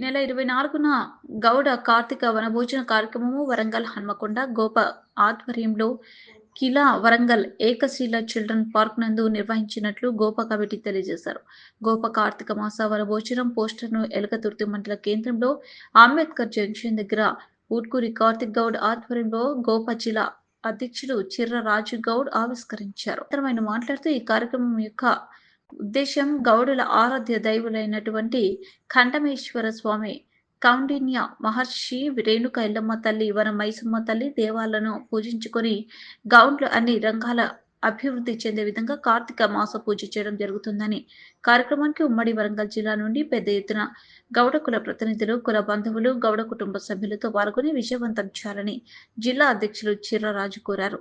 నెల 24న గౌడ కార్తీక వనభోజన కార్యక్రమము వరంగల్ హన్మకొండ గోప ఆధ్వర్యంలో కిలా వరంగల్ ఏకశీల చిల్డ్రన్ పార్క్ నందు నిర్వహించినట్లు గోప కమిటీ తెలియజేశారు. గోప కార్తీక మాస వనభోజనం పోస్టర్ను ఎలకతుర్తి మండల కేంద్రంలో అంబేద్కర్ జంక్షన్ దగ్గర ఊట్కూరి కార్తిక్ గౌడ్ ఆధ్వర్యంలో గోప జిల్లా అధ్యక్షుడు చిర్ర రాజు గౌడ్ ఆవిష్కరించారు. ఆయన మాట్లాడుతూ ఈ కార్యక్రమం యొక్క ఉద్దేశం గౌడుల ఆరాధ్య దైవులైనటువంటి ఖండమేశ్వర స్వామి, కౌండిన్య మహర్షి, రేణుక ఎల్లమ్మ తల్లి, వన మైసమ్మ తల్లి దేవాలను పూజించుకొని గౌండ్లు అన్ని రంగాల అభివృద్ధి చెందే విధంగా కార్తీక మాస పూజ చేయడం జరుగుతుందని, కార్యక్రమానికి ఉమ్మడి వరంగల్ జిల్లా నుండి పెద్ద ఎత్తున గౌడ కుల ప్రతినిధులు, కుల బంధువులు, గౌడ కుటుంబ సభ్యులతో పాల్గొని విజయవంతం చేయాలని జిల్లా అధ్యక్షులు చిర్రరాజు కోరారు.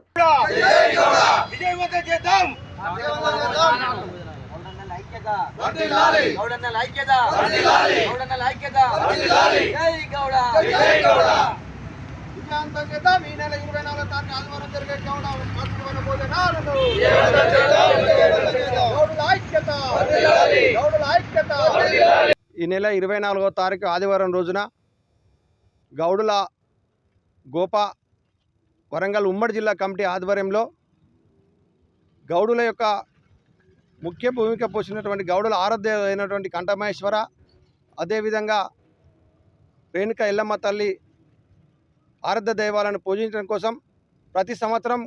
ఈ నెల 24వ తారీఖు ఆదివారం రోజున గౌడుల గోప వరంగల్ ఉమ్మడి జిల్లా కమిటీ ఆధ్వర్యంలో గౌడుల యొక్క ముఖ్య భూమిక పోషించినటువంటి గౌడుల ఆరాధ్య అయినటువంటి కంఠమహేశ్వర, అదేవిధంగా రేణుక ఎల్లమ్మ తల్లి ఆరాధ్య దైవాలను పూజించడం కోసం ప్రతి సంవత్సరం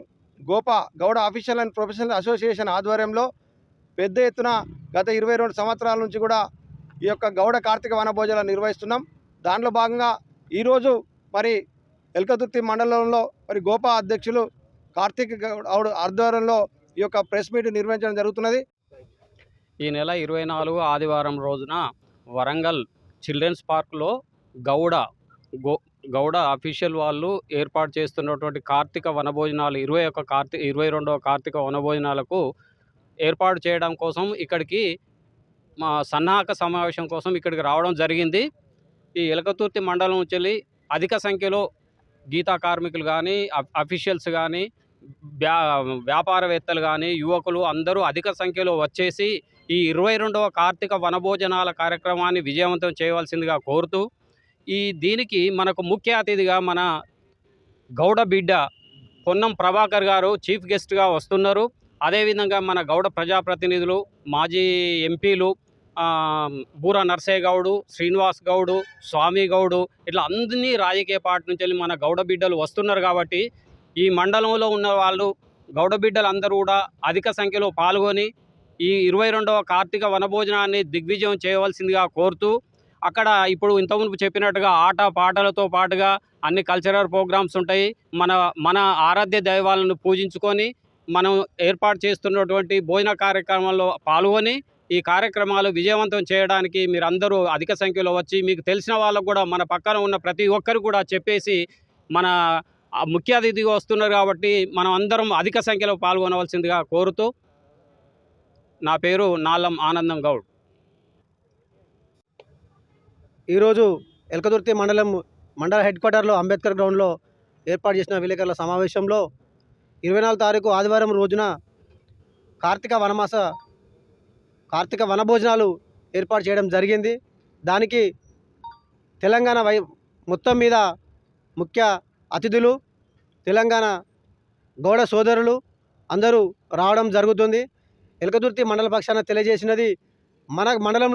Gowda official and professional association ఆధ్వర్యంలో పెద్ద ఎత్తున గత 22 సంవత్సరాల నుంచి కూడా ఈ యొక్క గౌడ కార్తీక వనభోజనాలు నిర్వహిస్తున్నాం. దాంట్లో భాగంగా ఈరోజు మరి ఎల్కతుర్తి మండలంలో మరి గోప అధ్యక్షులు కార్తీక్ గౌడ్ ఆధ్వర్యంలో ఈ యొక్క ప్రెస్ మీట్ నిర్వహించడం జరుగుతున్నది. ఈ నెల 24 ఆదివారం రోజున వరంగల్ చిల్డ్రన్స్ పార్క్లో గౌడ అఫీషియల్ వాళ్ళు ఏర్పాటు చేస్తున్నటువంటి కార్తీక వనభోజనాలు 22వ కార్తీక వనభోజనాలకు ఏర్పాటు చేయడం కోసం ఇక్కడికి మా సన్నాహక సమావేశం కోసం ఇక్కడికి రావడం జరిగింది. ఈ ఎలకతుర్తి మండలం నుంచి అధిక సంఖ్యలో గీతా కార్మికులు కానీ, అఫీషియల్స్ కానీ, వ్యాపారవేత్తలు కానీ, యువకులు అందరూ అధిక సంఖ్యలో వచ్చేసి ఈ 22వ కార్తీక వనభోజనాల కార్యక్రమాన్ని విజయవంతం చేయవలసిందిగా కోరుతూ, దీనికి మనకు ముఖ్య అతిథిగా మన గౌడ బిడ్డ పొన్నం ప్రభాకర్ గారు చీఫ్ గెస్ట్గా వస్తున్నారు. అదేవిధంగా మన గౌడ ప్రజాప్రతినిధులు, మాజీ ఎంపీలు బూర నర్సయ్య గౌడు, శ్రీనివాస్ గౌడు, స్వామి గౌడు, ఇట్లా అన్ని రాజకీయ పార్టీ నుంచి మన గౌడ బిడ్డలు వస్తున్నారు. కాబట్టి ఈ మండలంలో ఉన్న వాళ్ళు గౌడ బిడ్డలు అందరూ కూడా అధిక సంఖ్యలో పాల్గొని ఈ 22వ కార్తీక వనభోజనాన్ని దిగ్విజయం చేయవలసిందిగా కోరుతూ, అక్కడ ఇప్పుడు ఇంతకుముందు చెప్పినట్టుగా ఆట పాటలతో పాటుగా అన్ని కల్చరల్ ప్రోగ్రామ్స్ ఉంటాయి. మన ఆరాధ్య దైవాలను పూజించుకొని మనం ఏర్పాటు చేస్తున్నటువంటి భోజన కార్యక్రమాల్లో పాల్గొని ఈ కార్యక్రమాలు విజయవంతం చేయడానికి మీరందరూ అధిక సంఖ్యలో వచ్చి మీకు తెలిసిన వాళ్ళకు కూడా మన పక్కన ఉన్న ప్రతి ఒక్కరు కూడా చెప్పేసి మన ముఖ్య అతిథిగా వస్తున్నారు. కాబట్టి మనం అందరం అధిక సంఖ్యలో పాల్గొనవలసిందిగా కోరుతూ, నా పేరు నాలం ఆనందం గౌడ్. ఈరోజు ఎల్కతుర్తి మండల హెడ్ క్వార్టర్లో అంబేద్కర్ గ్రౌండ్లో ఏర్పాటు చేసిన విలేకరుల సమావేశంలో 24 తారీఖు ఆదివారం రోజున కార్తీక వనభోజనాలు ఏర్పాటు చేయడం జరిగింది. దానికి తెలంగాణ మొత్తం మీద ముఖ్య అతిథులు, తెలంగాణ గౌడ సోదరులు అందరూ రావడం జరుగుతుంది. ఎల్కతుర్తి మండల పక్షాన తెలియజేసినది, మన మండలం